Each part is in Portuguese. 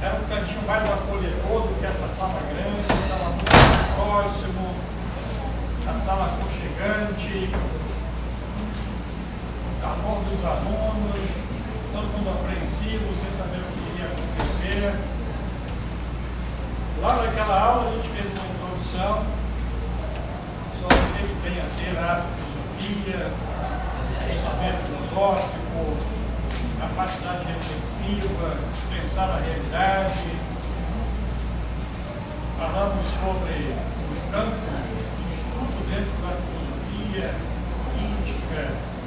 Era um cantinho mais acolhedor do que essa sala grande, estava muito mais próximo, a sala aconchegante, a mão dos alunos, todo mundo apreensivo, sem saber o que iria acontecer. Lá naquela aula a gente fez uma introdução sobre o que vem a ser a filosofia, o saber filosófico, capacidade reflexiva, pensar na realidade. Falamos sobre os campos de estudo dentro da filosofia, política,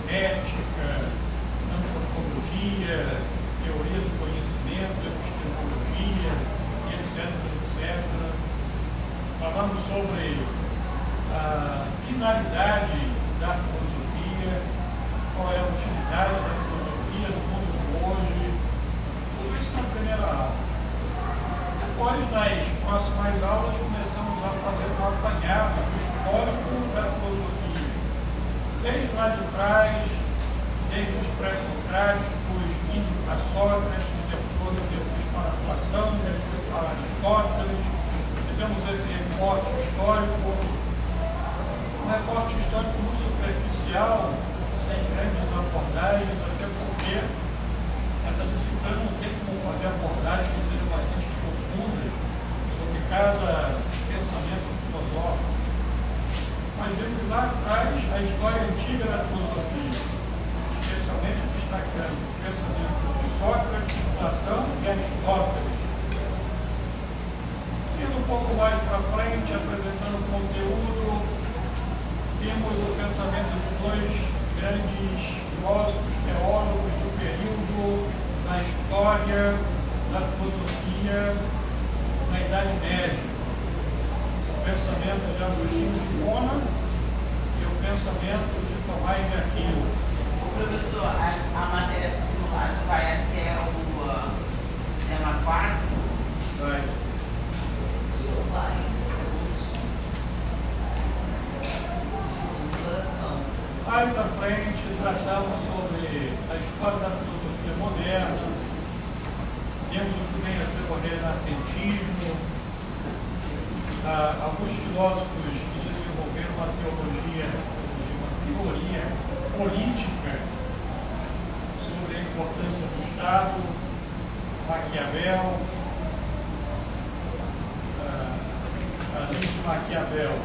ética, antropologia, teoria do conhecimento, epistemologia, etc, etc. Falamos sobre a finalidade da filosofia, qual é a utilidade da filosofia no mundo de hoje, tudo isso na primeira aula. Depois, nas próximas aulas, começamos a fazer um apanhado histórico da filosofia, desde lá de trás, desde os pré-socráticos, indo para Sócrates, depois para Platão, depois para Aristóteles. Fizemos esse recorte histórico, um recorte histórico muito superficial, sem grandes abordagens, até porque essa disciplina não tem como fazer abordagens que sejam bastante profundas sobre cada pensamento filosófico. Mas vemos lá atrás a história antiga da filosofia, especialmente destacando o pensamento de Sócrates, Platão e Aristóteles. Indo um pouco mais para frente, apresentando conteúdo, temos o pensamento de dois grandes filósofos, teólogos do período da história da filosofia na Idade Média. O pensamento de Agostinho de Hipona e o pensamento de Tomás de Aquino. Professor, a matéria de simulado vai até o tema 4? Vai. Mais à frente, tratamos sobre a história da filosofia moderna, vemos o que vem a ser o renascentismo, alguns filósofos que desenvolveram uma teoria política sobre a importância do Estado, Maquiavel, além de Maquiavel,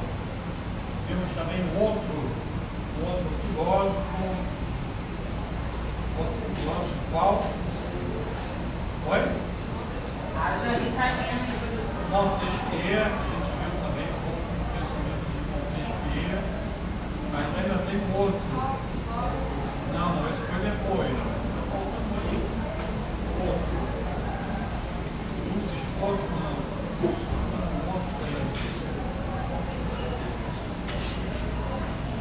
temos também outro filósofo, qual? Oi? Haja italiano, professor. Montesquieu, a gente viu também um pouco do pensamento de Montesquieu, mas ainda tem outro. Não, esse foi depois. Está faltando aí outro. Outro não.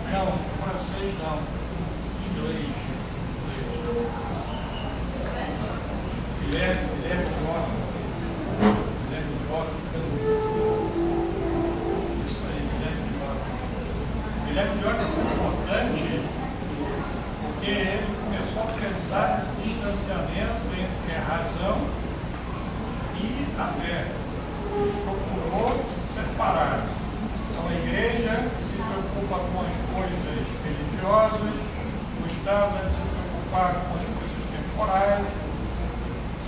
Não, francês não. Inglês. Guilherme Jorge. Isso aí, Guilherme Jorge foi importante porque ele começou a pensar nesse distanciamento entre a razão e a fé. Ele procurou separar. Então a igreja se preocupa com as coisas religiosas, o Estado deve se preocupar com as coisas temporais,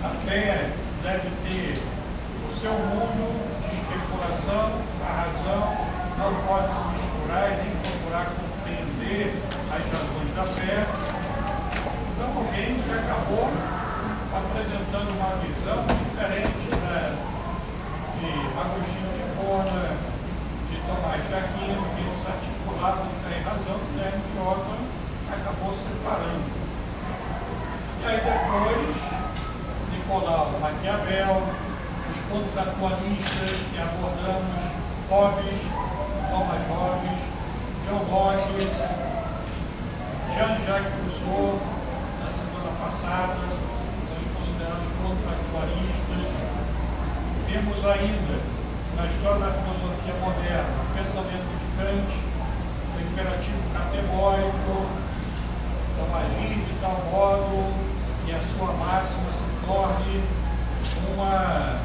a fé deve ter o seu mundo de especulação, a razão não pode se misturar e nem procurar compreender as razões da fé. Então alguém que acabou apresentando uma visão diferente de Agostinho de Hipona, de Tomás de Aquino, que eles articulavam fé e razão, e Guilherme Jorge acabou separando. E aí depois, Nicolau Maquiavel, os contratualistas que abordamos, Hobbes, Thomas Hobbes, John Locke, Jean-Jacques Rousseau, na semana passada, são os considerados contratualistas. Vemos ainda, na história da filosofia moderna, o pensamento de Kant, o imperativo categórico, então agir de tal modo que a sua máxima se torne uma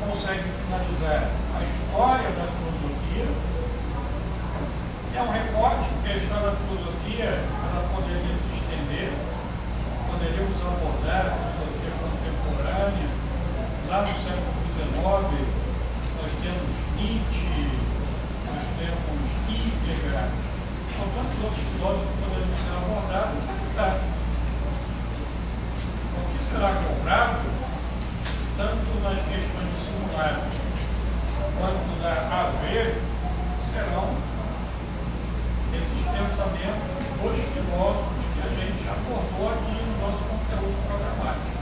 consegue finalizar a história da filosofia. É um recorte, porque a história da filosofia ela poderia se estender, poderíamos abordar a filosofia contemporânea. Lá no século XIX, nós temos Nietzsche, nós temos Kierkegaard, são tantos outros filósofos que poderiam ser abordados. Tá. O que será cobrado, tanto nas questões de simulacro quanto da haver, serão esses pensamentos dos filósofos que a gente abordou aqui no nosso conteúdo programático.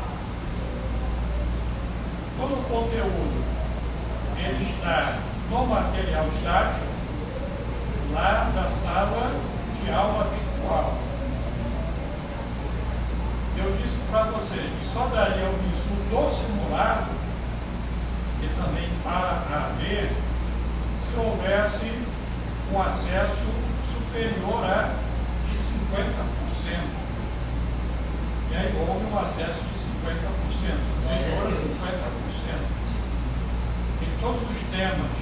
Todo o conteúdo ele está no material estático, lá da sala de aula virtual. Eu disse para vocês que só daria o bizu do simulado, e também para haver, se houvesse um acesso superior a de 50%. E aí houve um acesso de 50%, superior a 50%. Em todos os temas,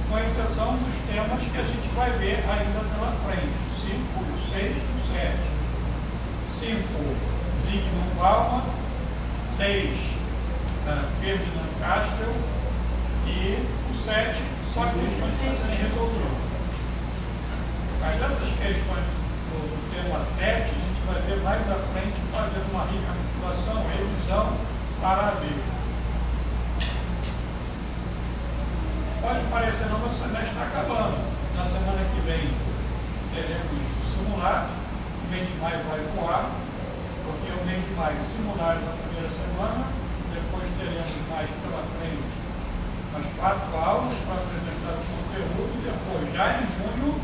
com exceção dos temas que a gente vai ver ainda pela frente, o 5, o 6 e o 7. 5, Zygmunt Bauman, 6, Ferdinand Castell, e o 7, só questões para serem resolvidas. Mas essas questões do tema 7, a gente vai ver mais à frente, fazendo uma recapitulação, revisão, para ver. Pode parecer não, mas o semestre está acabando. Na semana que vem teremos o simulado, o mês de maio vai voar, porque o mês de maio simulado na primeira semana, depois teremos mais pela frente as 4 aulas para apresentar o conteúdo, e depois, já em junho,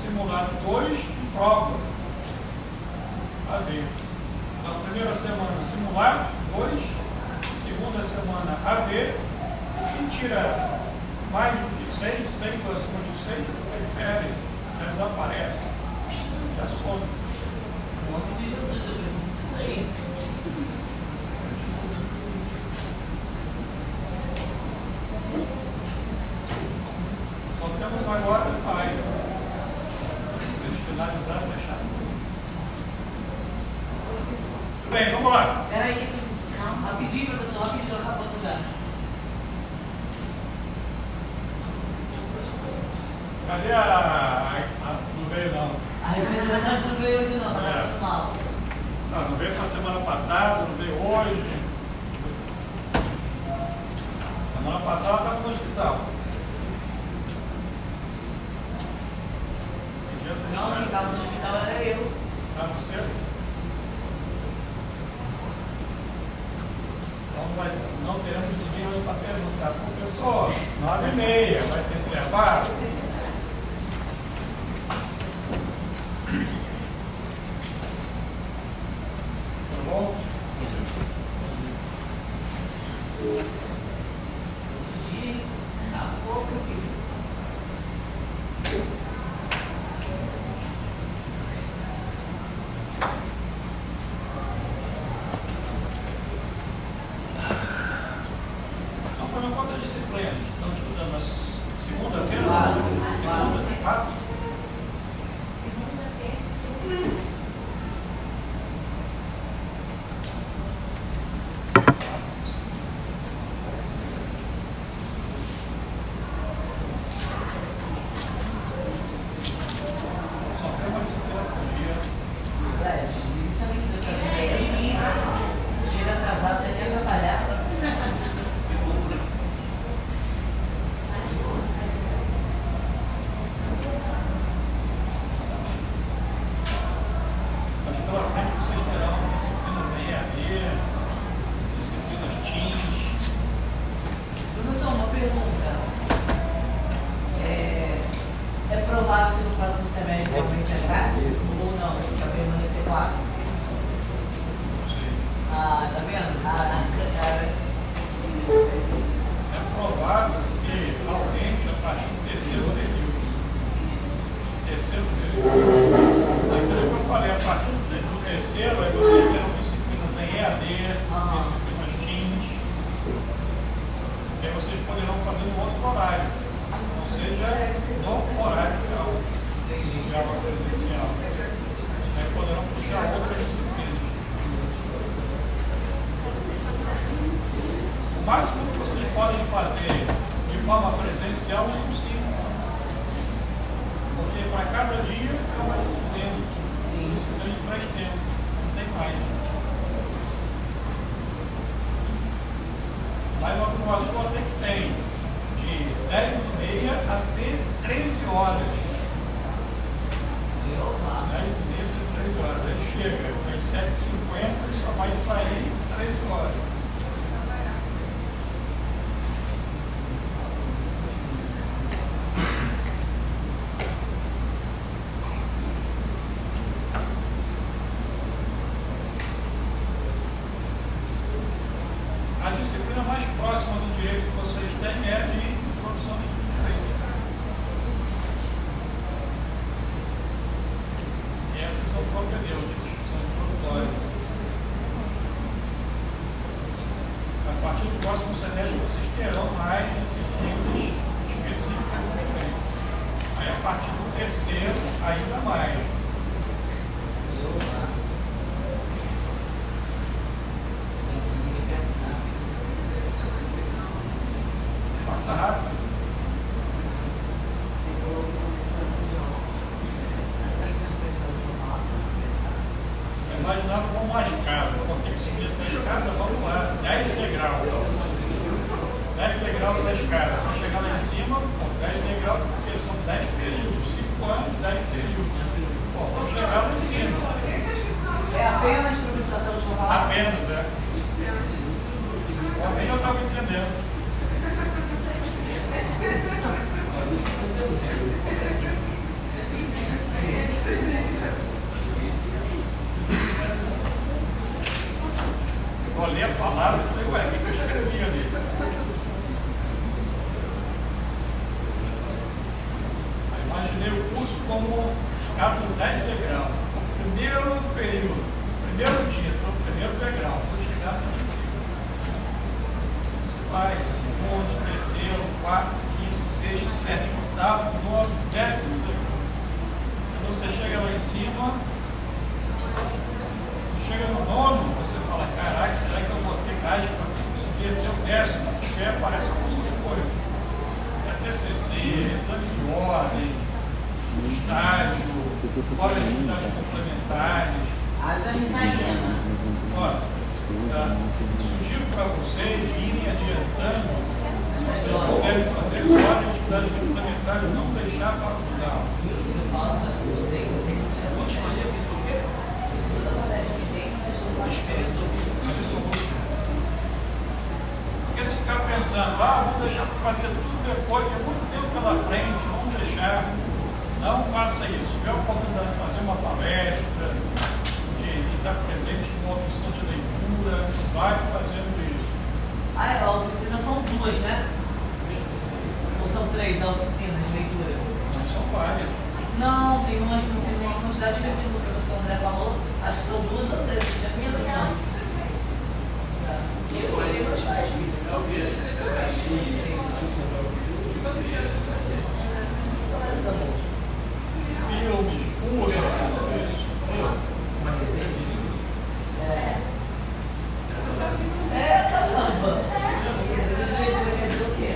simulado 2 e prova. A ver. Na primeira semana, simulado 2, segunda semana, a ver, e tira mais do que 6 ou acima de 6, prefere, já desaparece, já some. Em nome de Jesus, eu preciso disso aí. Só temos agora mais. Eles finalizar e fechar. Tudo bem, vamos lá. Peraí, professor. Não, rapidinho, professor, rapidinho, acabou do lugar. Cadê a. Não veio não. A representante não veio hoje não, tá passando mal. Não veio só semana passada, não veio hoje. Semana passada estava no hospital. Não, quem estava no hospital era eu. Está no seu? Então não teremos ninguém hoje para perguntar. Professor, 9h30, vai ter intervalo? Tá bom? Dia, tá pouco, filho. Então foram quantas disciplinas? Estão estudando na segunda-feira? Quatro. Segunda, 4? Só tem uma disciplina por dia. Eles sabem que eu também chega atrasado, ele quer trabalhar. fazendo outro horário, ou seja, no horário de aula presencial. Aí poderão puxar outra disciplina. O máximo que vocês podem fazer de forma presencial são 5. Porque para cada dia é uma disciplina. Disciplina de 3 tempos. Não tem mais. Lá no Atuação até que tem de 10h30 até 13 horas. 10h30 até 13 horas. Aí chega às 7h50 e só vai sair às 13 horas. A disciplina mais próxima do direito que vocês têm é de introdução de direito. E essas são propedêuticas, são introdutórias. A partir do próximo semestre vocês terão mais disciplinas específicas do direito. Aí a partir do terceiro, ainda mais. Passa rápido. Imaginava como uma escada. Vou ter que subir essa escada, vamos lá. 10 degraus. 10 degraus da escada. Vou chegar lá em cima, 10 degraus, porque são 10 períodos. 5 anos, 10 períodos. Bom, vou chegar lá em cima. É apenas professor de falar? Apenas, é. Também eu estava entendendo. Eu olhei a palavra e falei, ué, o que eu escrevi ali? Aí imaginei o curso como escada de 10 degraus. O primeiro período, primeiro dia, então, o primeiro degrau, vou chegar aqui em cima. Você vai, segundo, terceiro, quarto, quinto, sexto, sétimo, oitavo, nono, 10º degrau. Quando você chega lá em cima, chega no nono, você fala, caraca, será que eu vou ter gás para subir até o 10º? Porque aparece como se foi. É TCC, exame de ordem, estágio, hora de atividades complementares. Haja Ritalina. Olha, sugiro para vocês irem adiantando, se vocês puderem fazer hora de atividades complementares, não deixar para o final. Continuaria com isso o quê? Porque se ficar pensando, vou deixar para fazer tudo depois, tem muito tempo pela frente, vamos deixar. Não faça isso. Se tiver a oportunidade de fazer uma palestra, de estar presente em uma oficina de leitura, vai fazendo isso. Ah, a oficina são 2, né? Ou são 3 a oficina de leitura? Não são várias. Não, tem uma quantidade específica, o professor André falou. Acho que são 2 ou 3, já fiz não. Filmes, cursos, isso. Caramba! Oficina de leitura quer dizer o quê?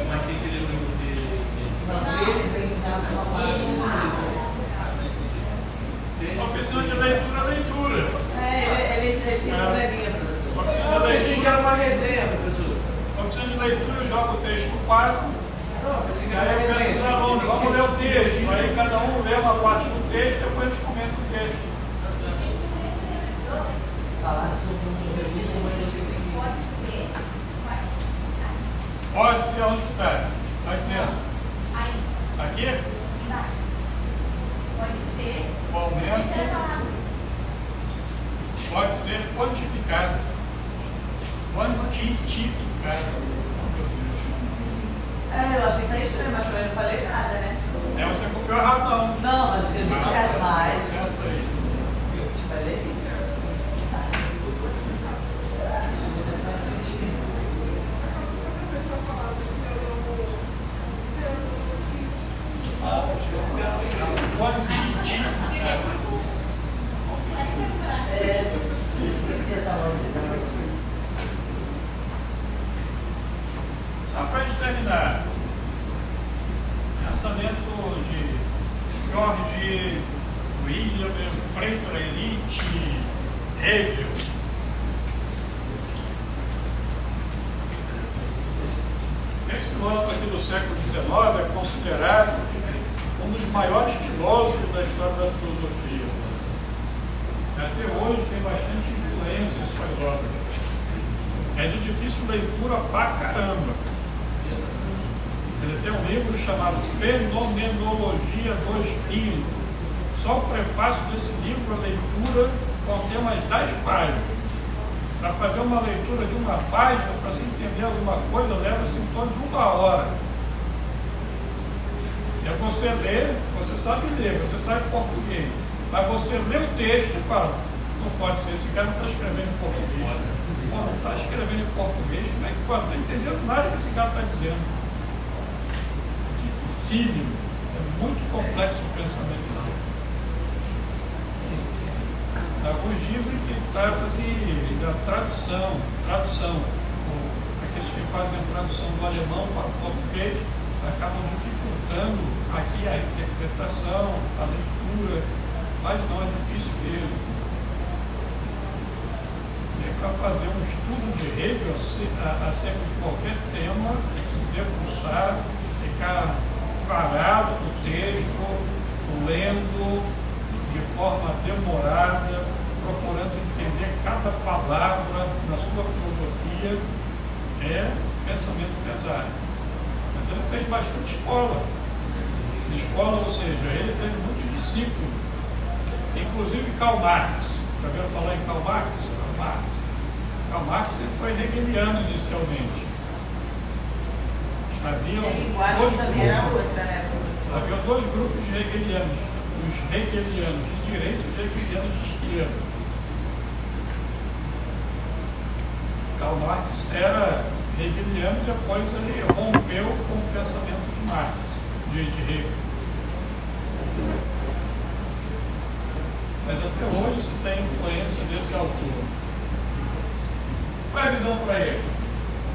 Mas tem que ler o livro dele. Não, ele vem já com uma palavra. Oficina de leitura, leitura. Ele tem probleminha, professor. Oficina de Eu pensei que leitura. era uma resenha, professor. Oficina de leitura, joga o texto no quadro. Não, eu pensei que E era aí uma eu peço resenha. aos alunos, vamos ler o texto. Aí cada um lê uma parte do texto, depois a gente comenta o texto. Falar sobre um recurso, mas você tem que... Pode ser onde que está? Vai dizendo. Aqui? Pode ser. O aumento Pode ser a palavra. pode ser quantificado. Quantificado. Meu Deus. Eu achei isso aí estranho, mas também não falei nada, né? Você copiou errado, não. Não, mas escrevi certo, mas... Certo aí. Eu te falei. XIX é considerado um dos maiores filósofos da história da filosofia. Até hoje tem bastante influência em suas obras. É de difícil leitura pra caramba. Ele tem um livro chamado Fenomenologia do Espírito. Só o prefácio desse livro, a leitura, contém umas 10 páginas. Para fazer uma leitura de uma página, para se entender alguma coisa, leva-se em torno de 1 hora. É você ler, você sabe ler, você sabe português. Mas você lê o texto e fala, não pode ser, esse cara não está escrevendo em português. Pô, não está escrevendo em português, como é que pode? Não está entendendo nada que esse cara está dizendo. Dificílimo. É muito complexo o pensamento dele. Alguns dizem que trata-se da tradução. Aqueles que fazem a tradução do alemão para o português acabam dificultando aqui a interpretação, a leitura, mas não é difícil mesmo. Para fazer um estudo de Hegel acerca de qualquer tema, tem que se debruçar, ficar parado no texto, lendo de forma demorada, procurando entender cada palavra na sua filosofia. É pensamento pesado. Mas ele fez bastante escola. Ou seja, ele teve muitos discípulos. Inclusive Karl Marx. Já ouviram falar em Karl Marx? Karl Marx ele foi hegeliano inicialmente. Havia 2 grupos de hegelianos. Os hegelianos de direita e os hegelianos de esquerda. Karl Marx era hegeliano e depois ele rompeu com o pensamento de Marx, de Hegel. Mas até hoje se tem influência desse autor. Qual é a visão para ele?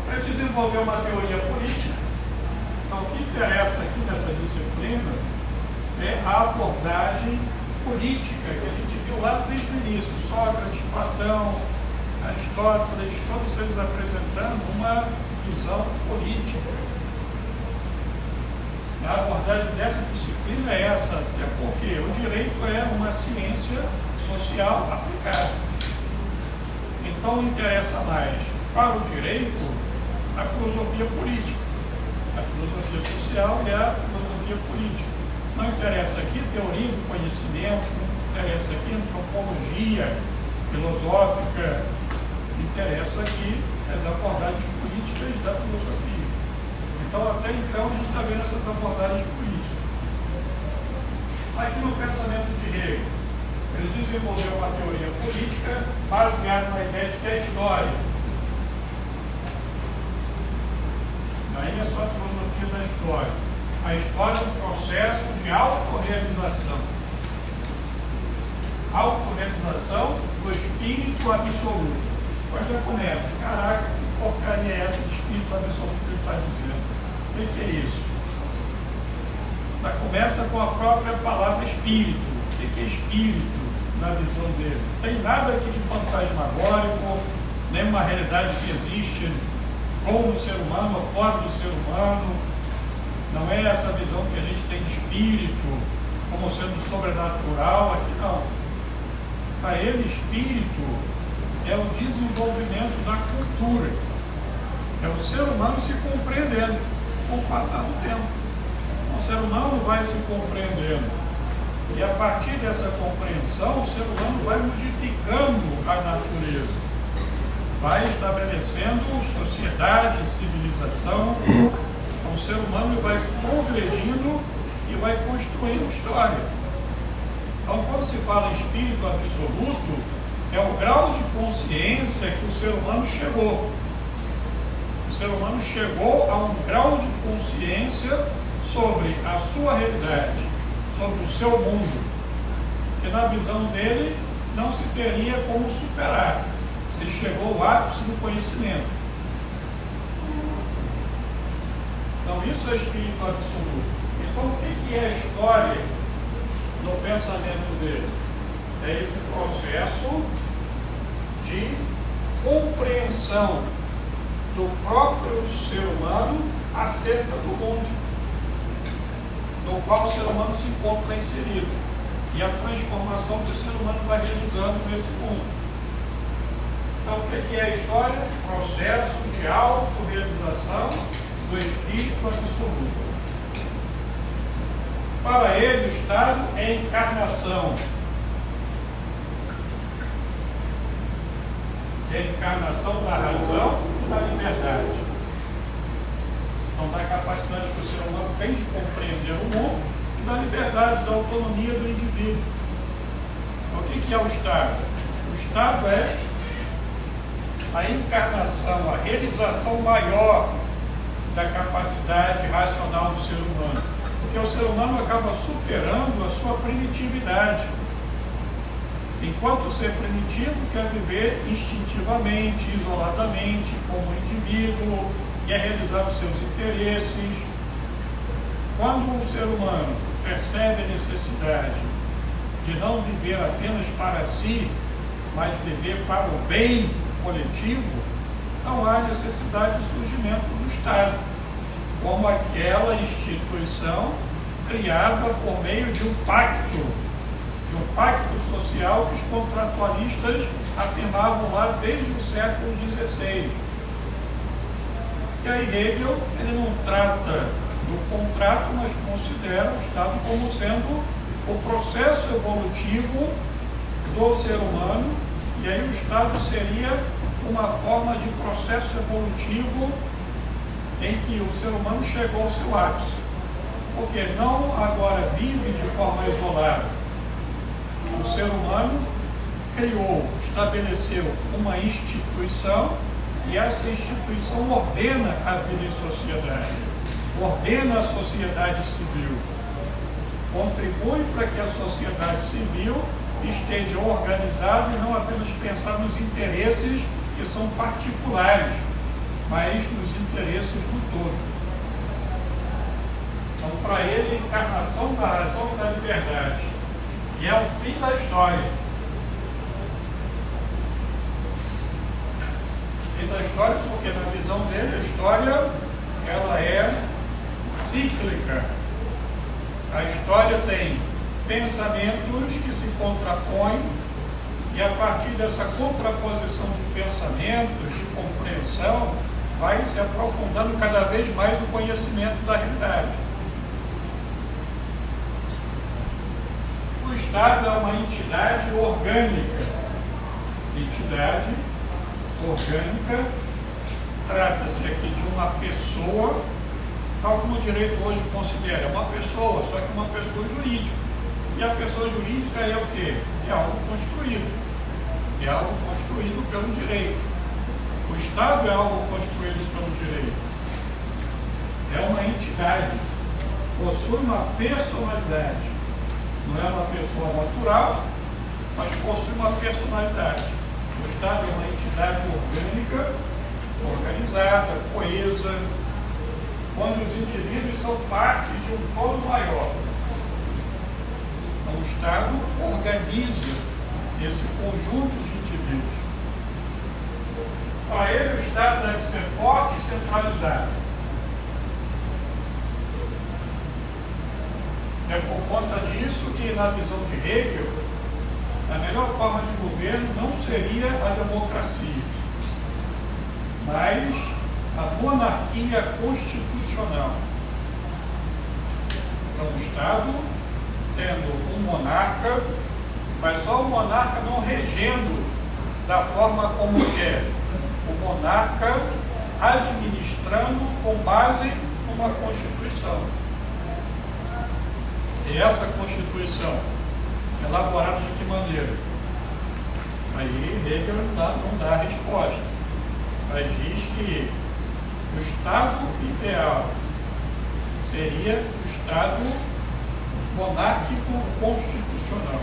Para desenvolver uma teoria política. Então, o que interessa aqui nessa disciplina é a abordagem política que a gente viu lá desde o início. Sócrates, Platão, Aristóteles, todos eles apresentando uma visão política. A abordagem dessa disciplina é essa, até porque o direito é uma ciência social aplicada. Então interessa mais para o direito a filosofia política, a filosofia social e a filosofia política. Não interessa aqui teoria do conhecimento, não interessa aqui antropologia filosófica, interessa aqui as abordagens políticas da filosofia. Então, até então, a gente está vendo essas abordagens políticas. Aqui no pensamento de Hegel, ele desenvolveu uma teoria política baseada na ideia de que a história, aí é só a filosofia da história. A história é um processo de autorrealização. Autorrealização do espírito absoluto. Quando já começa, caraca, que porcaria é essa de espírito absoluto que ele está dizendo? O que é isso? Já começa com a própria palavra espírito. O que é espírito na visão dele? Não tem nada aqui de fantasmagórico, nenhuma realidade que existe com o ser humano ou fora do ser humano. Não é essa visão que a gente tem de espírito como sendo sobrenatural. Aqui não. Para ele, espírito é o desenvolvimento da cultura. É o ser humano se compreendendo com o passar do tempo. O ser humano vai se compreendendo. E a partir dessa compreensão, o ser humano vai modificando a natureza. Vai estabelecendo sociedade, civilização. Então, o ser humano vai progredindo e vai construindo história. Então, quando se fala em espírito absoluto, é o grau de consciência que o ser humano chegou. O ser humano chegou a um grau de consciência sobre a sua realidade, sobre o seu mundo, que na visão dele não se teria como superar. Se chegou ao ápice do conhecimento. Então isso é espírito absoluto. Então o que é a história no pensamento dele? É esse processo de compreensão do próprio ser humano acerca do mundo. no qual o ser humano se encontra inserido, e a transformação que o ser humano vai realizando nesse mundo. Então, o que é a história? Processo de autorrealização do Espírito absoluto. Para ele, o estado é encarnação. É a encarnação da razão e da liberdade. Então, da capacidade que o ser humano tem de compreender o mundo e da liberdade, da autonomia do indivíduo. Então, o que é o estado? O estado é a encarnação, a realização maior da capacidade racional do ser humano. Porque o ser humano acaba superando a sua primitividade. Enquanto o ser primitivo quer viver instintivamente, isoladamente, como indivíduo, quer realizar os seus interesses. Quando o ser humano percebe a necessidade de não viver apenas para si, mas viver para o bem coletivo, não há necessidade de surgimento do Estado, como aquela instituição criada por meio de um pacto social que os contratualistas afirmavam lá desde o século XVI. E aí Hegel, ele não trata do contrato, mas considera o Estado como sendo o processo evolutivo do ser humano, e aí o Estado seria uma forma de processo evolutivo em que o ser humano chegou ao seu ápice. Porque não agora vive de forma isolada. O ser humano criou, estabeleceu uma instituição, e essa instituição ordena a vida em sociedade, ordena a sociedade civil, contribui para que a sociedade civil esteja organizada e não apenas pensar nos interesses que são particulares, mas nos interesses do todo. Então, para ele, a encarnação da razão e da liberdade, e é o fim da história. Fim da história porque, na visão dele, a história ela é cíclica. A história tem pensamentos que se contrapõem, e a partir dessa contraposição de pensamentos, de compreensão, vai se aprofundando cada vez mais o conhecimento da realidade. O Estado é uma entidade orgânica. Entidade orgânica, trata-se aqui de uma pessoa, tal como o direito hoje considera, uma pessoa, só que uma pessoa jurídica. E a pessoa jurídica é o quê? É algo construído. É algo construído pelo direito. O Estado é algo construído pelo direito. É uma entidade, possui uma personalidade. Não é uma pessoa natural, mas possui uma personalidade. O Estado é uma entidade orgânica, organizada, coesa, onde os indivíduos são partes de um todo maior. Então, o Estado organiza esse conjunto de indivíduos. Para ele, o Estado deve ser forte e centralizado. É por conta disso que, na visão de Hegel, a melhor forma de governo não seria a democracia, mas a monarquia constitucional. Então, o Estado tendo um monarca, mas só o monarca não regendo da forma como quer. O monarca administrando com base numa Constituição. E essa Constituição, elaborada de que maneira? Aí Hegel não dá a resposta, mas diz que o Estado ideal seria o Estado monárquico constitucional.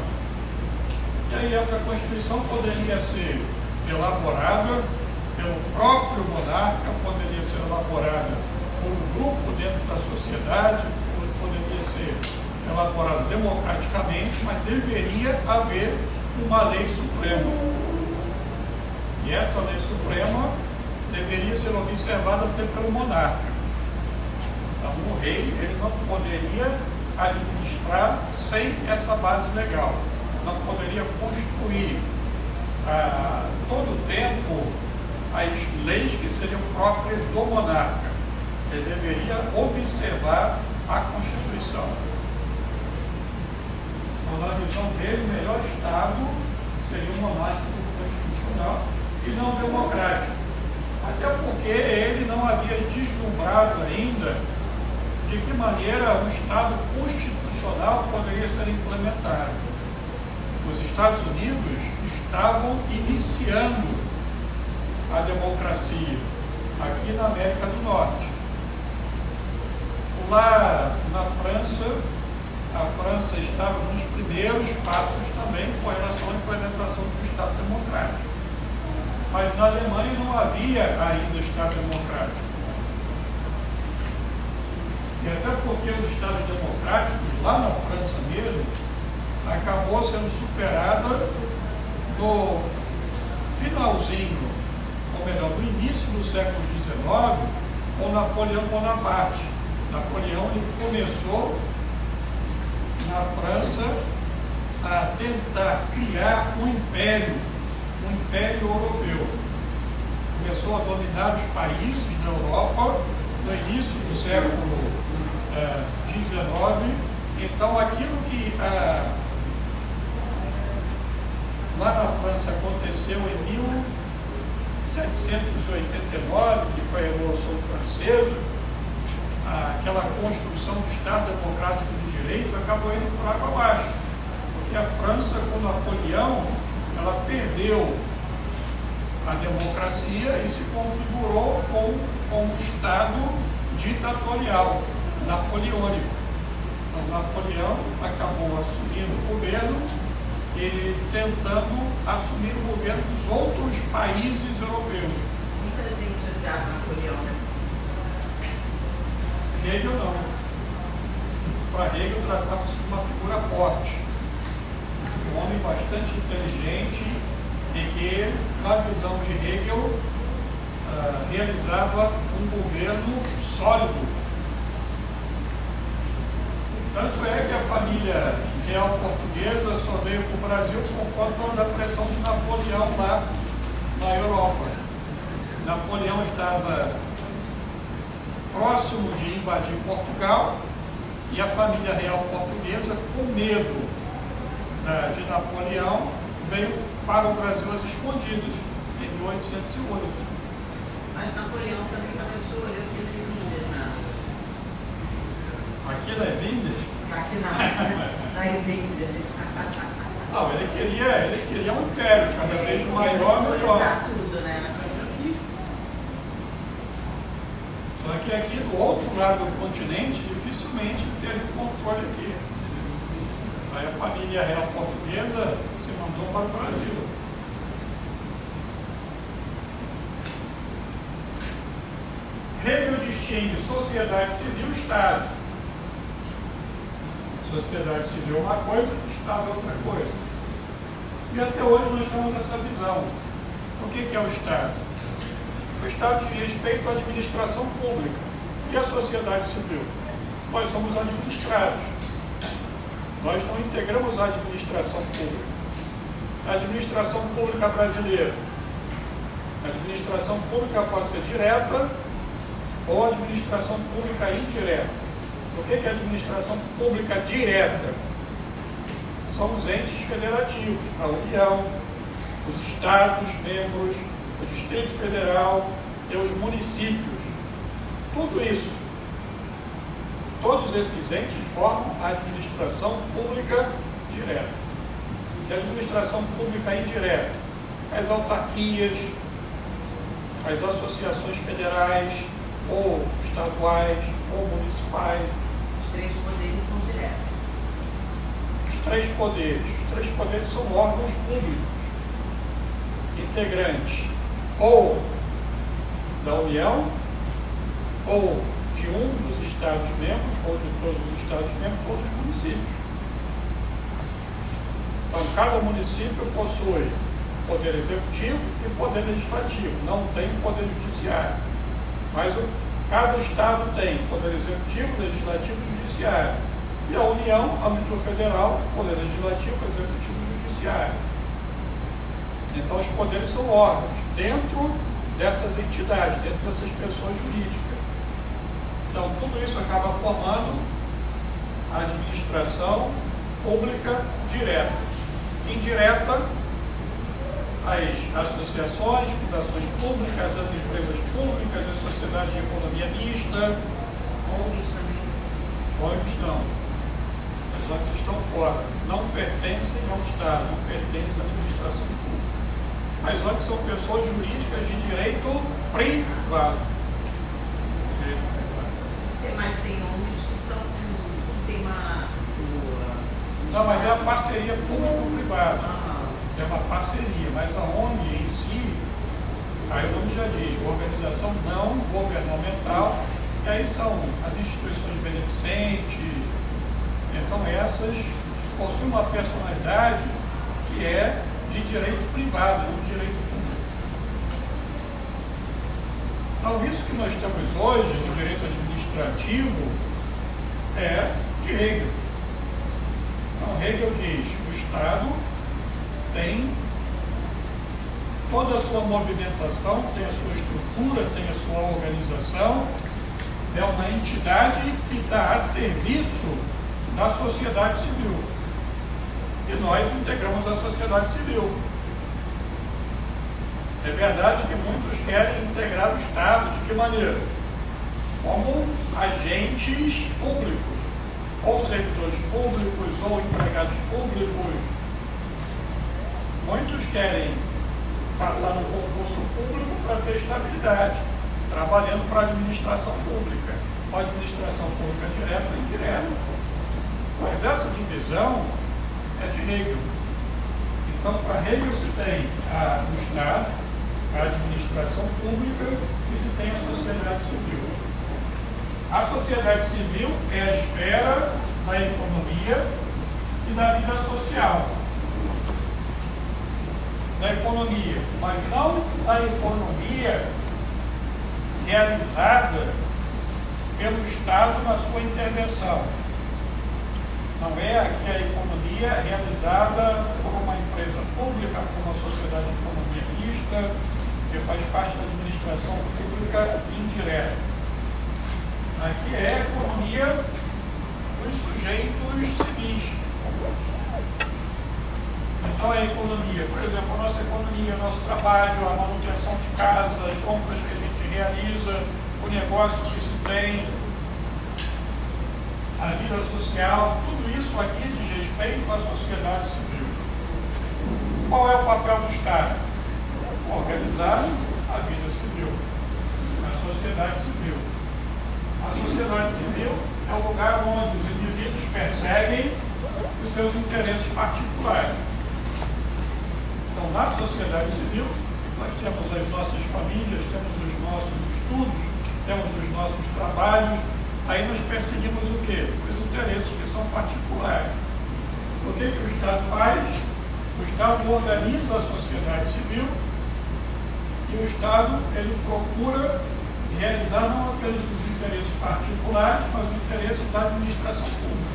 E aí essa Constituição poderia ser elaborada pelo próprio monarca, poderia ser elaborada por um grupo dentro da sociedade, poderia ser elaborada democraticamente, mas deveria haver uma lei suprema. E essa lei suprema deveria ser observada até pelo monarca. Então, o rei ele não poderia administrar sem essa base legal. Não poderia construir todo o tempo as leis que seriam próprias do monarca. Ele deveria observar a Constituição. Então, na visão dele, o melhor Estado seria um monárquico constitucional e não democrático. Até porque ele não havia deslumbrado ainda de que maneira um Estado constitucional poderia ser implementado. Os Estados Unidos estavam iniciando a democracia aqui na América do Norte. Lá na França, a França estava nos primeiros passos também com relação à implementação do Estado democrático. Mas na Alemanha não havia ainda Estado democrático. E até porque os Estados democráticos, lá na França mesmo, acabou sendo superada no finalzinho, ou melhor, no início do século XIX, com Napoleão Bonaparte. Napoleão ele começou na França a tentar criar um império europeu. Começou a dominar os países da Europa no início do século XIX. Então, aquilo que lá na França aconteceu em 1789, que foi a Revolução Francesa, aquela construção do Estado Democrático do Direito acabou indo por água abaixo, porque a França, com Napoleão, ela perdeu a democracia e se configurou como um Estado ditatorial, napoleônico. Então, Napoleão acabou assumindo o governo e tentando assumir o governo dos outros países europeus. Muita gente odiava Napoleão, né? Hegel não. Para Hegel tratava-se de uma figura forte, um homem bastante inteligente e que, na visão de Hegel, realizava um governo sólido. Tanto é que a família real portuguesa só veio para o Brasil por conta da pressão de Napoleão lá na Europa. Napoleão estava próximo de invadir Portugal e a família real portuguesa, com medo de Napoleão, veio para o Brasil às escondidas, em 1808. Mas Napoleão também estava de olho aqui nas Índias, né? Aqui nas Índias? Aqui não, nas Índias. Não, ele queria um império, cada vez maior, melhor. Tudo, né? Só que aqui do outro lado do continente, dificilmente teve controle aqui. Aí a família real portuguesa se mandou para o Brasil. Hegel distingue sociedade civil e Estado. Sociedade civil é uma coisa, Estado é outra coisa. E até hoje nós temos essa visão. O que é o Estado? O Estado diz respeito à administração pública. E a sociedade civil? Nós somos administrados. Nós não integramos a administração pública. A administração pública brasileira. A administração pública pode ser direta ou administração pública indireta. O que é administração pública direta? São os entes federativos, a União, os Estados membros, o Distrito Federal e os municípios. Tudo isso, todos esses entes formam a administração pública direta. E a administração pública indireta, as autarquias, as associações federais, ou estaduais, ou municipais. Os três poderes são diretos. Os três poderes são órgãos públicos, integrantes, ou da União, ou de um dos Estados-membros, ou de todos os Estados-membros, ou dos municípios. Então, cada município possui poder executivo e poder legislativo, não tem poder judiciário. Mas cada Estado tem poder executivo, legislativo e judiciário. e a União, âmbito federal, poder legislativo, executivo e judiciário. Então, os poderes são órgãos dentro dessas entidades, dentro dessas pessoas jurídicas. Então, tudo isso acaba formando a administração pública direta. Indireta, as associações, fundações públicas, as empresas públicas, as sociedades de economia mista. ONGs também. ONGs não. As ONGs estão fora. Não pertencem ao Estado, não pertencem à administração pública. As ONGs são pessoas jurídicas de direito privado. Mas tem ONGs que são, tem uma... Não, mas é a parceria público-privada. É uma parceria, mas a ONG em si, aí o nome já diz, organização não governamental, e aí são as instituições beneficentes. Então essas possuem uma personalidade que é de direito privado, não de direito público. Então isso que nós temos hoje no direito administrativo é de Hegel. Então Hegel diz, o Estado tem toda a sua movimentação, tem a sua estrutura, tem a sua organização, é uma entidade que está a serviço da sociedade civil. E nós integramos a sociedade civil. É verdade que muitos querem integrar o Estado, de que maneira? Como agentes públicos, ou servidores públicos, ou empregados públicos. Muitos querem passar no concurso público para ter estabilidade, trabalhando para a administração pública, ou administração pública direta ou indireta. Mas essa divisão é de Hegel. Então, para Hegel se tem o Estado, a administração pública e se tem a sociedade civil. A sociedade civil é a esfera da economia e da vida social. Da economia, mas não a economia realizada pelo Estado na sua intervenção. Não é aqui a economia realizada por uma empresa pública, por uma sociedade de economia mista, que faz parte da administração pública indireta. Aqui é a economia dos sujeitos civis. Então a economia, por exemplo, a nossa economia, o nosso trabalho, a manutenção de casa, as compras que a gente realiza, o negócio que se tem, a vida social, tudo isso aqui diz respeito à sociedade civil. Qual é o papel do Estado? Organizar a vida civil, a sociedade civil. A sociedade civil é o lugar onde os indivíduos perseguem os seus interesses particulares. Então, na sociedade civil, nós temos as nossas famílias, temos os nossos estudos, temos os nossos trabalhos, aí nós perseguimos o quê? Os interesses que são particulares. O que o Estado faz? O Estado organiza a sociedade civil e o Estado, ele procura realizar não apenas os interesses particulares, mas os interesses da administração pública.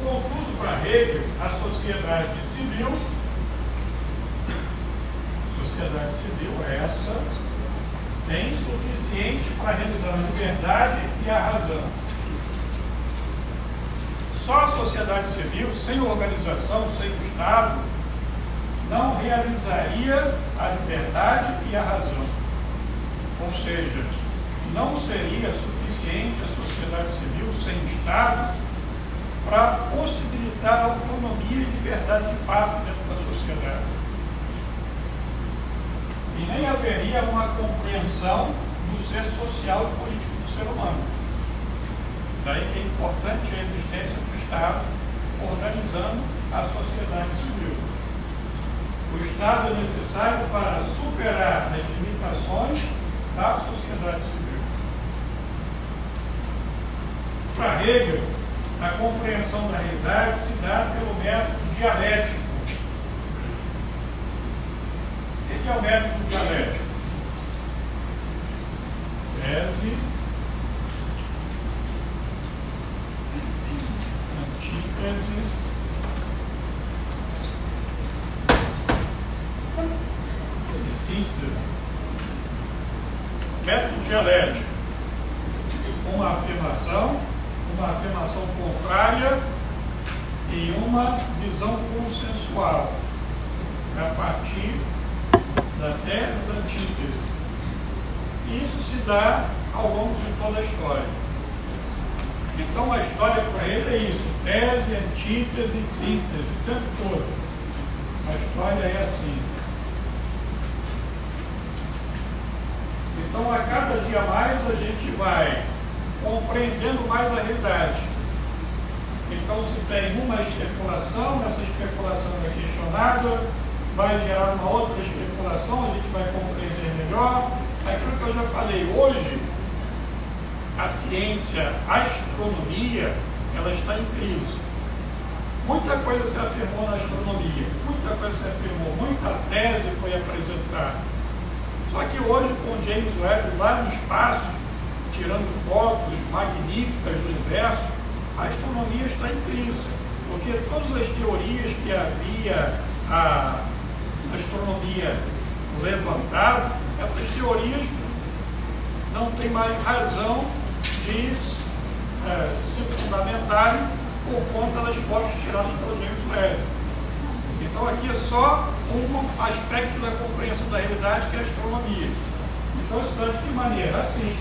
Contudo, para Hegel, a sociedade civil é essa, é insuficiente para realizar a liberdade e a razão. Só a sociedade civil, sem organização, sem o Estado, não realizaria a liberdade e a razão. Ou seja, não seria suficiente a sociedade civil sem o Estado para possibilitar autonomia e liberdade de fato dentro da sociedade. E nem haveria uma compreensão do ser social e político do ser humano. Daí que é importante a existência do Estado organizando a sociedade civil. O Estado é necessário para superar as limitações da sociedade civil. Para Hegel, a compreensão da realidade se dá pelo método dialético. O que é o método dialético? Tese, síntese. Método dialético. Uma afirmação contrária e uma visão consensual a partir da tese e da antítese. Isso se dá ao longo de toda a história. Então a história para ele é isso, tese, antítese e síntese, o tempo todo. A história é assim. Então a cada dia mais a gente vai compreendendo mais a realidade. Então se tem uma especulação, essa especulação é questionada, vai gerar uma outra especulação, a gente vai compreender melhor. Aquilo que eu já falei, hoje a ciência, a astronomia, ela está em crise. Muita coisa se afirmou na astronomia, muita coisa se afirmou, muita tese foi apresentada. Só que hoje, com James Webb lá no espaço, tirando fotos magníficas do universo, a astronomia está em crise, porque todas as teorias que havia a astronomia levantado, essas teorias não têm mais razão de se fundamentarem por conta das fotos tiradas pelo James Webb. Então aqui é só um aspecto da compreensão da realidade, que é a astronomia. Então isso dá de que maneira? Assim,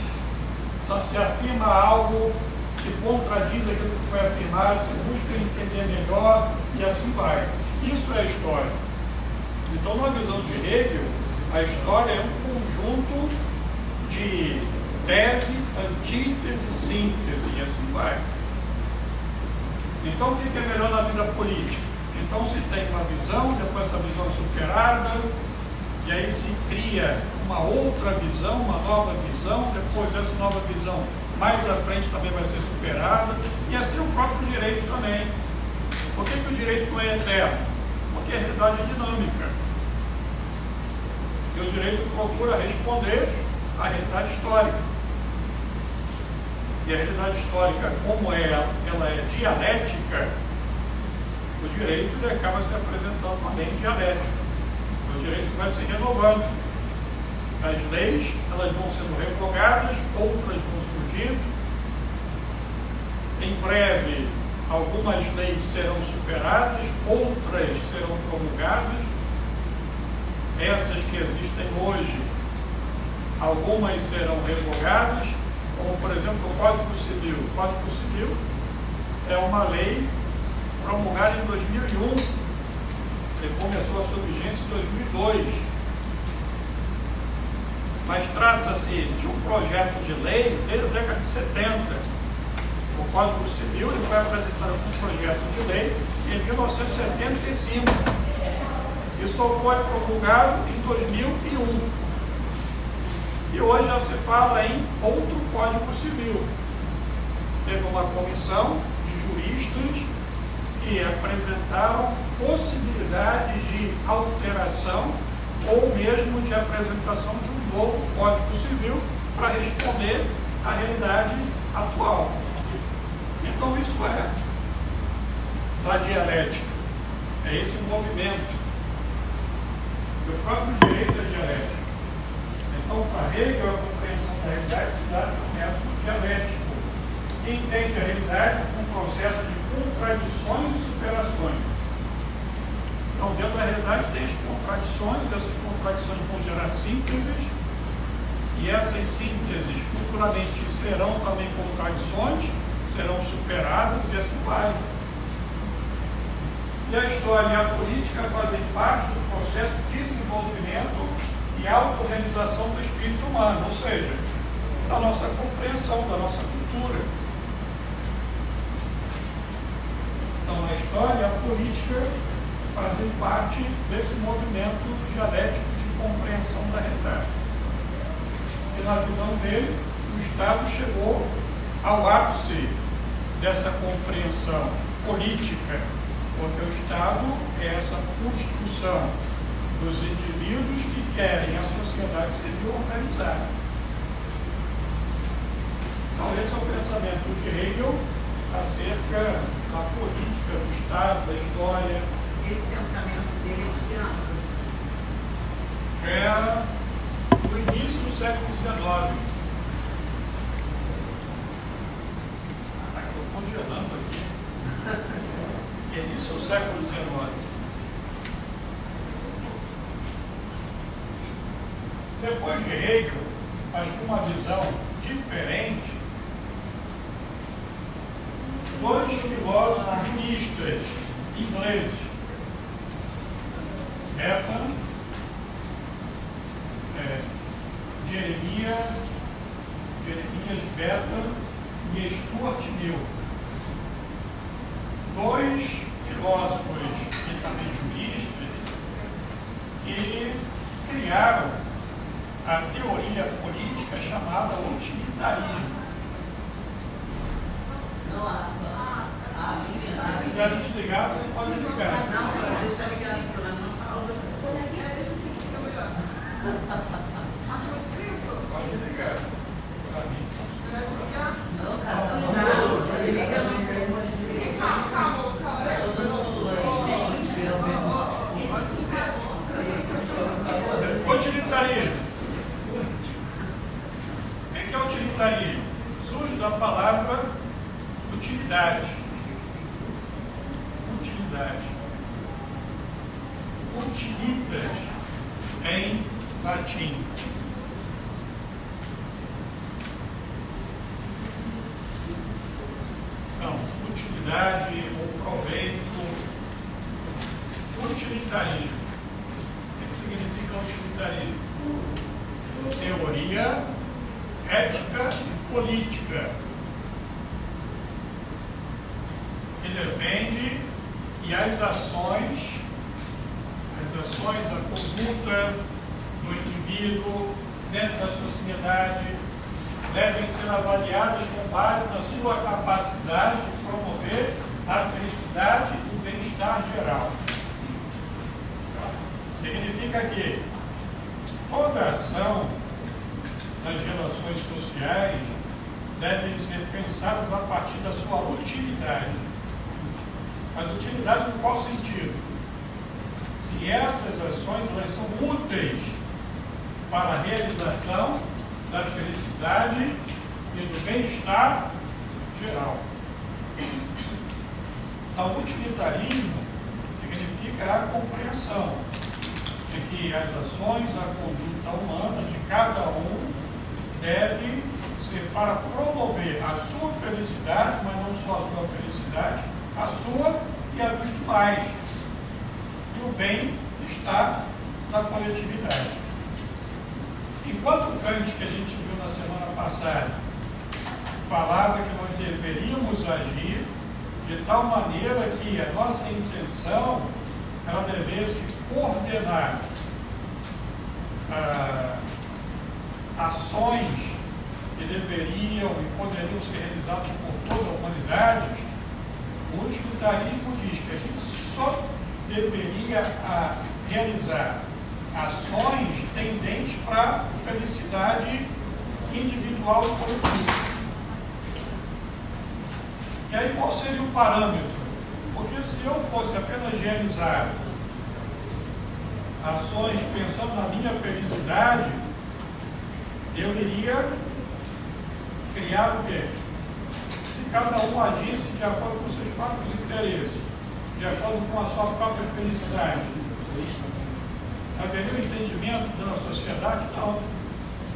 só se afirma algo, se contradiz aquilo que foi afirmado, se busca entender melhor e assim vai. Isso é a história. Então, na visão de Hegel, a história é um conjunto de tese, antítese, síntese e assim vai. Então, o que é melhor na vida política? Então, se tem uma visão, depois essa visão é superada, e aí se cria uma outra visão, uma nova visão, depois dessa nova visão, mais à frente também vai ser superada, e assim o próprio direito também. Por que o direito não é eterno? Porque a realidade é dinâmica. E o direito procura responder à realidade histórica. E a realidade histórica, como ela é dialética, o direito ele acaba se apresentando também dialético. O direito vai se renovando. As leis elas vão sendo revogadas, outras vão surgindo. Em breve, algumas leis serão superadas, outras serão promulgadas. Essas que existem hoje, algumas serão revogadas, como por exemplo o Código Civil. O Código Civil é uma lei promulgada em 2001 e começou a sua vigência em 2002. Mas trata-se de um projeto de lei desde a década de 70. O Código Civil ele foi apresentado como projeto de lei em 1975 e só foi promulgado em 2001. E hoje já se fala em outro Código Civil. Teve uma comissão de juristas que apresentaram possibilidades de alteração ou mesmo de apresentação de um novo Código Civil para responder à realidade atual. Então isso é da dialética, é esse movimento. E o próprio direito é dialético. Então, para Hegel, a compreensão da realidade se dá pelo método dialético. Quem entende a realidade como um processo de contradições e superações. Então, dentro da realidade tem as contradições, essas contradições vão gerar sínteses, e essas sínteses futuramente serão também contradições, serão superadas e assim vai. E a história e a política fazem parte do processo de desenvolvimento e autorrealização do espírito humano, ou seja, da nossa compreensão, da nossa cultura. Então, a história e a política fazem parte desse movimento dialético de compreensão da realidade. E na visão dele, o Estado chegou ao ápice dessa compreensão política, porque o Estado é essa construção dos indivíduos que querem a sociedade civil organizada. Então, esse é o pensamento de Hegel acerca da política, do Estado, da história. Esse pensamento dele é de que ano? É século XIX. Depois de Hegel, mas com uma visão diferente, dois filósofos juristas ingleses, Jeremias Bentham e Stuart Mill. Dois filósofos e também juristas que criaram a teoria política chamada utilitarismo. Não há. Se quiser desligar, pode ligar. Não, deixa ligado, estou dando uma pausa. Pode ligar. Para mim. Não, cara. Utilitarismo. O que é utilitarismo? Surge da palavra utilidade. Utilidade. Utilitas em latim. Então, utilidade ou proveito. Utilitarismo. O que significa utilitarismo? Teoria, ética e política. Que defende que as ações, a conduta do indivíduo dentro da sociedade devem ser avaliadas com base na sua capacidade de promover a felicidade e o bem-estar geral. Significa que toda ação nas relações sociais devem ser pensadas a partir da sua utilidade. Mas utilidade em qual sentido? Se essas ações elas são úteis para a realização da felicidade e do bem-estar geral. Então, utilitarismo significa a compreensão de que as ações, a conduta humana de cada um deve ser para promover a sua felicidade, mas não só a sua felicidade, a sua e a dos demais. E o bem-estar da coletividade. Enquanto Kant, que a gente viu na semana passada, falava que nós deveríamos agir de tal maneira que a nossa intenção ela devesse coordenar ações que deveriam e poderiam ser realizadas por toda a humanidade. O utilitarismo diz que a gente só deveria realizar ações tendentes para a felicidade individual e coletiva. E aí qual seria o parâmetro? Porque se eu fosse apenas realizar ações pensando na minha felicidade, eu iria criar o quê? Se cada um agisse de acordo com seus próprios interesses, de acordo com a sua própria felicidade, haveria um entendimento da sociedade? Não.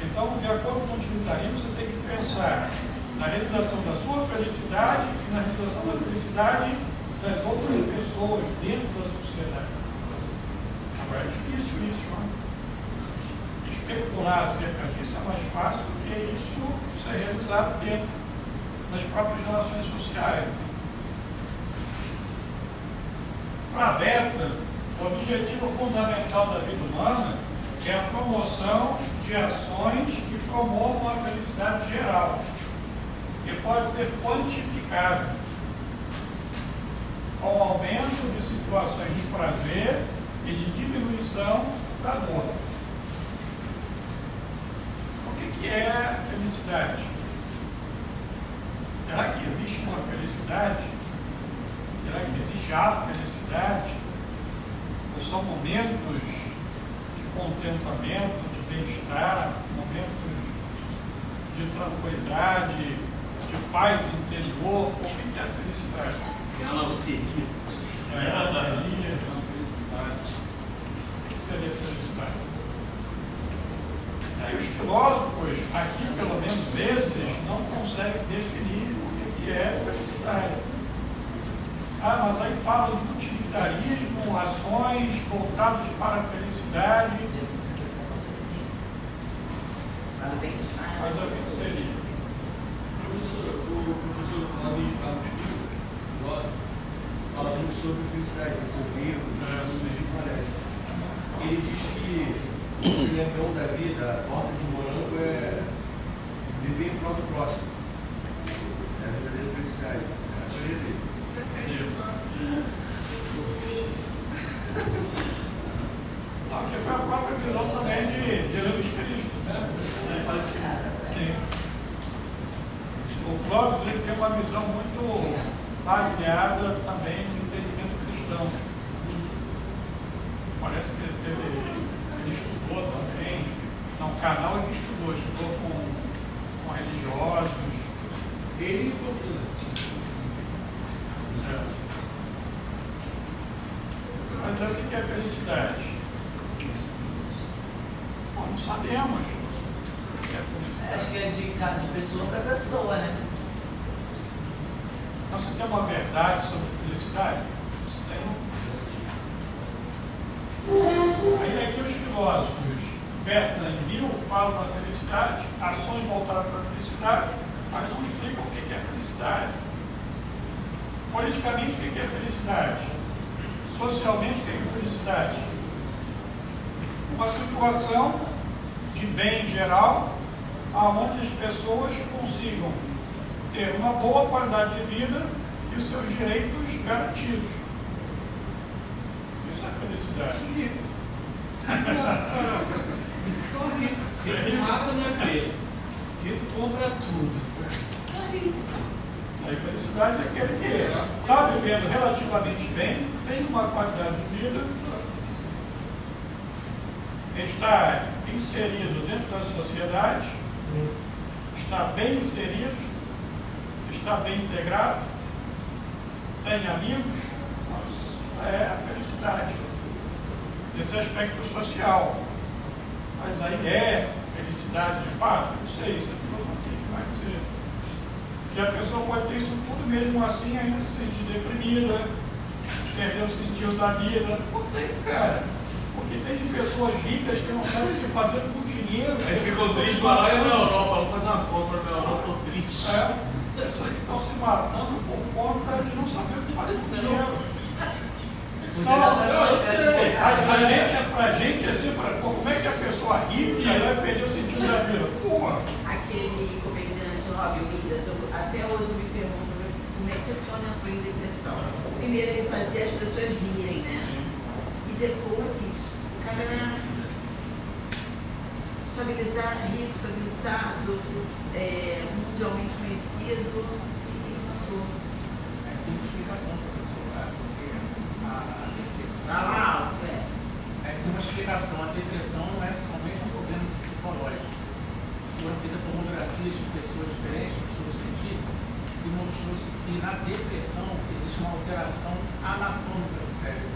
Então, de acordo com o utilitarismo, você tem que pensar na realização da sua felicidade e na realização da felicidade das outras pessoas dentro da sociedade. Agora, é difícil isso, não? Especular acerca disso é mais fácil do que isso ser realizado dentro das próprias relações sociais. Para Bentham, o objetivo fundamental da vida humana é a promoção de ações que promovam a felicidade geral, que pode ser quantificada com o aumento de situações de prazer e de diminuição da dor. O que é felicidade? Será que existe uma felicidade? Será que existe a felicidade? Ou são momentos de contentamento, de bem-estar, momentos de tranquilidade, de paz interior? O que é felicidade? É uma loteria. alegria. O que seria felicidade? Aí os filósofos, aqui pelo menos esses, não conseguem definir o que é felicidade. Ah, mas aí falam de utilitarismo, ações voltadas para a felicidade. Mas o que seria? O professor Cláudio falando sobre felicidade, sobre livro, ele diz que o embrião da vida, a porta de morango é viver em prol do próximo. É a verdadeira felicidade. É a teoria dele. Não, que foi a própria visão também de Jesus Cristo, né? Sim. O Clóvis ele tem uma visão muito baseada também no entendimento cristão. Parece que ele estudou também, não, o canal ele estudou com religiosos. Ele e Botunas. Mas o que é felicidade? Bom, não sabemos o que é felicidade. Acho que é de cada pessoa para pessoa, né? Então, você tem uma verdade sobre felicidade? Isso tem. Aí aqui os filósofos Bertrand e Mill falam da felicidade, ações voltadas para a felicidade, mas não explicam o que é felicidade. Politicamente, o que é felicidade? Socialmente, o que é felicidade? Uma situação de bem geral, onde as pessoas consigam ter uma boa qualidade de vida e os seus direitos garantidos. Isso é felicidade. Só rico. Se mata, não é preso. Rico compra tudo. A felicidade é aquele que está vivendo relativamente bem, tem uma qualidade de vida, está inserido dentro da sociedade, está bem inserido, está bem integrado, tem amigos, mas é a felicidade. Esse aspecto social. Mas aí é felicidade de fato? Não sei, isso é filosofia que vai dizer. Que a pessoa pode ter isso tudo, mesmo assim ainda se sentir deprimida, perder o sentido da vida. Não tem, cara. Porque tem de pessoas ricas que não sabem o que fazer com o dinheiro. Aí ficou triste, vai lá e na Europa, vou fazer uma compra na Europa, estou triste. Pessoas que estão se matando por conta de não saber o que fazer com o dinheiro. Não, eu sei. A gente assim, fala, pô, como é que a pessoa rica vai perder o sentido da vida? Porra. Aquele comediante Robin Williams, até hoje eu me pergunto como é que esse homem entrou em depressão. Primeiro ele fazia as pessoas rirem, né? E depois o cara era estabilizado, rico, estabilizado, mundialmente conhecido, se matou. Tem uma explicação, professor, porque tem uma explicação. A depressão não é somente um problema psicológico. Foram feitas tomografias de pessoas diferentes, estudos científicos, e mostrou-se que na depressão existe uma alteração anatômica do cérebro.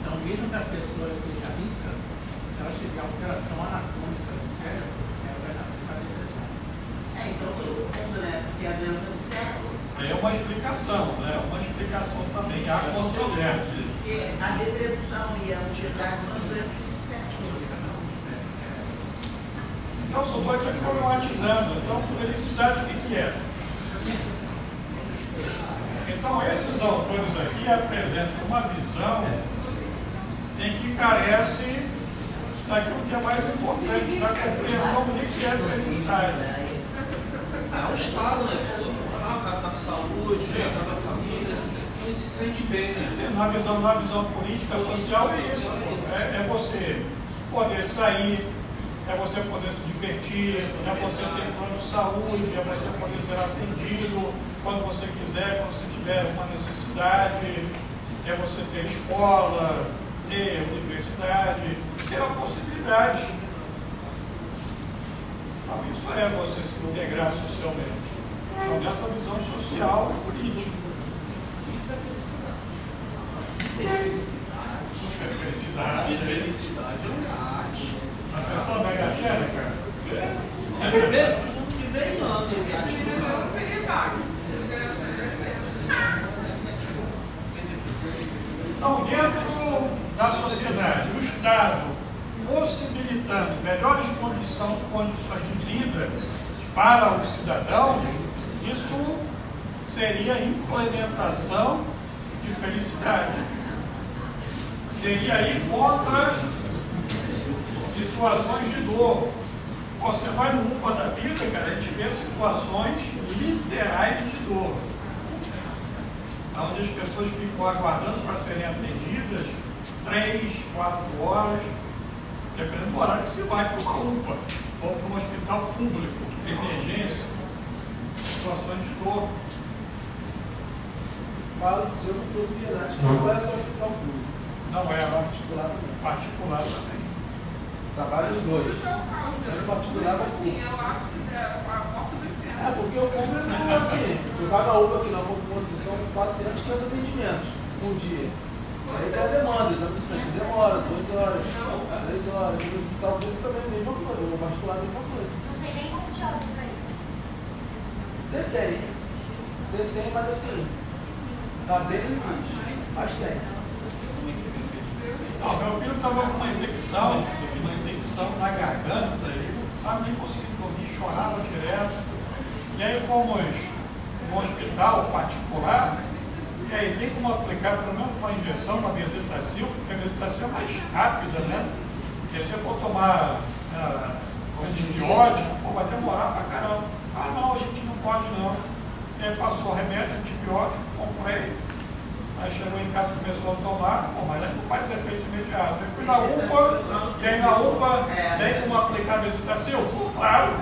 Então, mesmo que a pessoa seja rica, se ela tiver alteração anatômica do cérebro, ela vai dar para a depressão. Então todo mundo, né? Porque a doença do século. É uma explicação, né? Uma explicação também. Há controvérsia. Porque a depressão e a ansiedade são as doenças do século. Então, só estou aqui problematizando. Então, felicidade, o que é? Então, esses autores aqui apresentam uma visão em que carece daquilo que é mais importante, da compreensão do que é felicidade. É um estado, né, pessoal? O cara está com saúde, está com a família, ele se sente bem, né? Na visão política, social, é isso. É você poder sair, é você poder se divertir, é você ter plano de saúde, é você poder ser atendido quando você quiser, quando você tiver uma necessidade, é você ter escola, ter universidade, ter a possibilidade. Então, isso é você se integrar socialmente. Então, dessa visão social e política. Isso é felicidade. Super felicidade. Felicidade é um arte. A pessoa mega séria, cara. Que vem não, Então, dentro da sociedade, o Estado possibilitando melhores condições de vida para os cidadãos, isso seria implementação de felicidade. Seria ir contra situações de dor. Você vai no UPA da vida, cara, a gente vê situações literais de dor, onde as pessoas ficam aguardando para serem atendidas 3, 4 horas, dependendo do horário que você vai para uma UPA ou para um hospital público de emergência, situações de dor. Falo do seu com propriedade, não é só hospital público. Não é Particular também. particular também. Trabalha os dois. Sendo particular vai Assim, é o ápice da porta do inferno. É, porque o público não assim. Eu pago a UPA aqui na composição com 400, 500 atendimentos por dia. Aí tem a demanda, exame de sangue demora, 2 horas, 3 horas. No hospital público também é a mesma coisa, no particular é a mesma coisa. Não tem nem como te olhar pra isso. Detém, mas assim, tá bem no limite, mas tem. Não, meu filho estava com uma infecção na garganta, ele não estava nem conseguindo dormir, chorava direto. E aí fomos no hospital particular, e aí tem como aplicar pelo menos uma injeção, uma Bezetacil, porque a Bezetacil é mais rápida, né? Porque se você for tomar antibiótico, pô, vai demorar pra caramba. Ah, não, a gente não pode não. E aí passou remédio, antibiótico, comprei. Aí chegou em casa e começou a tomar, pô, mas não faz efeito imediato. Eu fui na UPA, e aí na UPA tem como aplicar Bezetacil? Claro.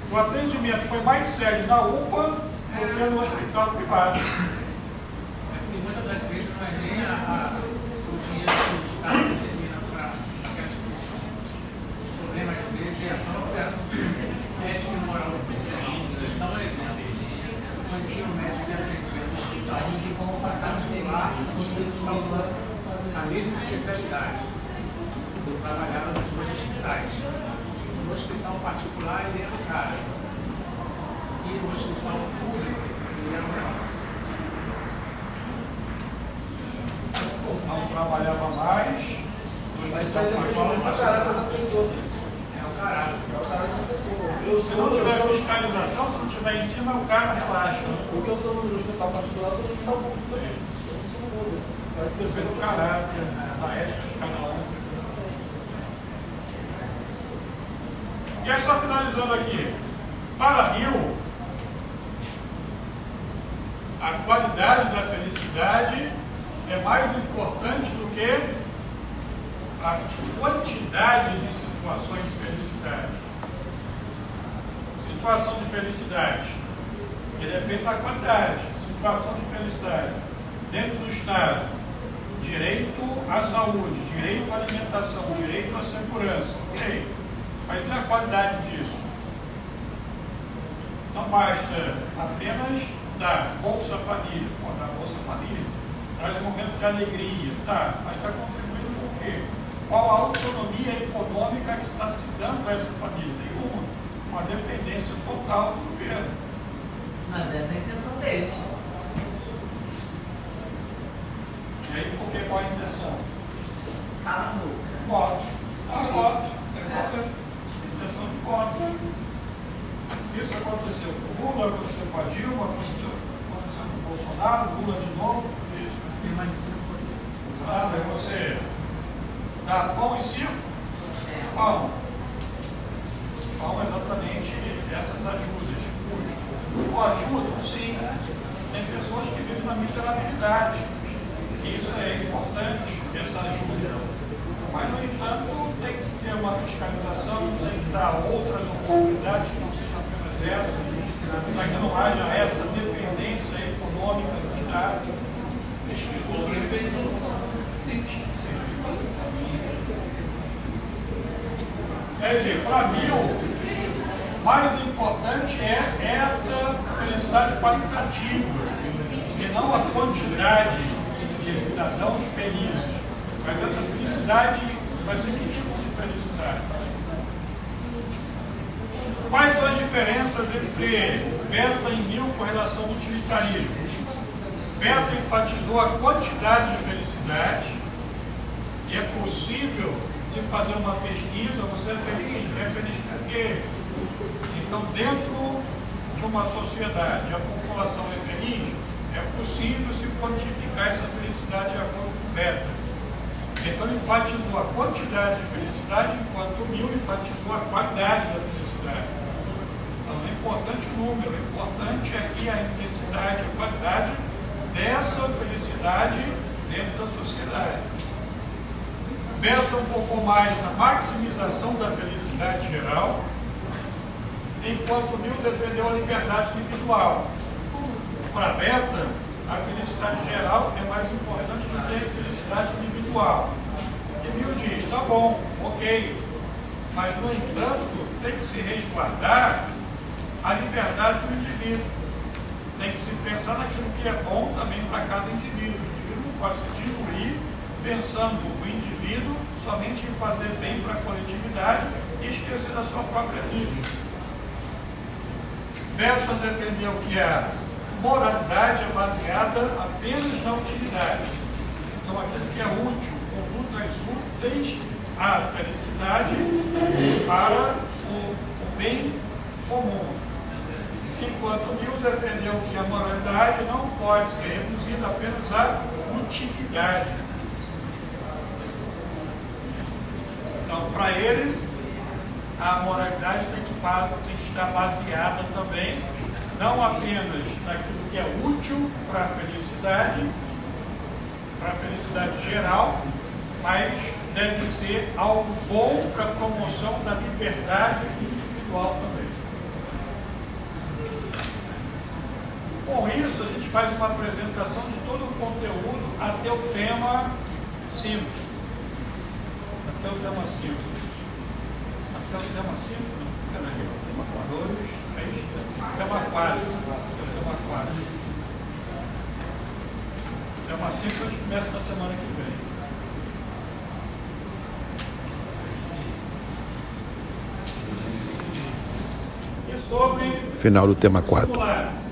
O atendimento foi mais sério na UPA do que no hospital privado. E muitas das vezes não é nem o dinheiro que o Estado determina para aquela instituição. O problema às vezes é a própria ética e moral da instituição. Vou dar um exemplo. O ensino médico que atendia no hospital, como passar de lá, a mesma especialidade. Eu trabalhava nos dois hospitais. No hospital particular ele era o cara. E no hospital público ele era o nosso. Não trabalhava mais, Mas isso aí depende muito do caráter da pessoa. É o caráter. É o caráter da pessoa. se não tiver fiscalização, se não tiver em cima, o cara relaxa. Porque eu sou no hospital particular, eu sou no hospital público também. Eu não sou no mundo. Pelo caráter, da ética de cada um. E é só finalizando aqui. Para Rio, a qualidade da felicidade é mais importante do que a quantidade de situações de felicidade. Situação de felicidade, que depende da qualidade. Situação de felicidade. Dentro do Estado, direito à saúde, direito à alimentação, direito à segurança. Ok? Mas e a qualidade disso? Não basta apenas dar Bolsa Família. Pô, dar Bolsa Família traz um momento de alegria. Tá, mas está contribuindo com o quê? Qual a autonomia econômica que está se dando a essa família? Nenhuma. Uma dependência total do governo. Mas essa é a intenção deles. E aí, por que qual a intenção? Cala a boca. Voto. Voto. Intenção de voto. Isso aconteceu com o Lula, aconteceu com a Dilma, aconteceu com o Bolsonaro, Lula de novo. Isso. Ah, mas você dá pão e circo? Pão. Pão é exatamente essas ajudas de custo. Ou ajudam, sim. Tem pessoas que vivem na miserabilidade. E isso é importante, essa ajuda. Mas, no entanto, tem que ter uma fiscalização, tem que dar outras oportunidades que não sejam apenas essas, para que não haja essa dependência econômica do Estado. O problema tem solução. Simples. Quer dizer, para mim, o mais importante é essa felicidade qualitativa. E não a quantidade de cidadãos felizes, mas essa felicidade vai ser que tipo de felicidade? Quais são as diferenças entre Berta e Mill com relação ao utilitarismo? Berta enfatizou a quantidade de felicidade, e é possível se fazer uma pesquisa, você é feliz por quê? Então, dentro de uma sociedade, a população é feliz, é possível se quantificar essa felicidade de acordo com Berta. Então, ele enfatizou a quantidade de felicidade, enquanto Mill enfatizou a qualidade da felicidade. Então, não é importante o número, é importante aqui a intensidade, a qualidade dessa felicidade dentro da sociedade. Berta focou mais na maximização da felicidade geral, enquanto Mill defendeu a liberdade individual. Para Berta, a felicidade geral é mais importante do que a felicidade individual. E Mill diz, tá bom, ok, mas no entanto tem que se resguardar a liberdade do indivíduo. Tem que se pensar naquilo que é bom também para cada indivíduo. O indivíduo não pode se diluir pensando o indivíduo somente em fazer bem para a coletividade e esquecer da sua própria vida. Berta defendeu que a moralidade é baseada apenas na utilidade. Então, aquilo que é útil, condutas úteis à felicidade para o bem comum. Enquanto Mill defendeu que a moralidade não pode ser reduzida apenas à utilidade. Então, para ele, a moralidade tem que estar baseada também, não apenas naquilo que é útil para a felicidade geral, mas deve ser algo bom para a promoção da liberdade individual também. Com isso, a gente faz uma apresentação de todo o conteúdo até o tema 5. Até o tema 5. Até o tema 5? Não, peraí. Tema 2, 3, tema 4. Tema 4. Tema 5 a gente começa na semana que vem. E sobre... Final do tema 4. Simular.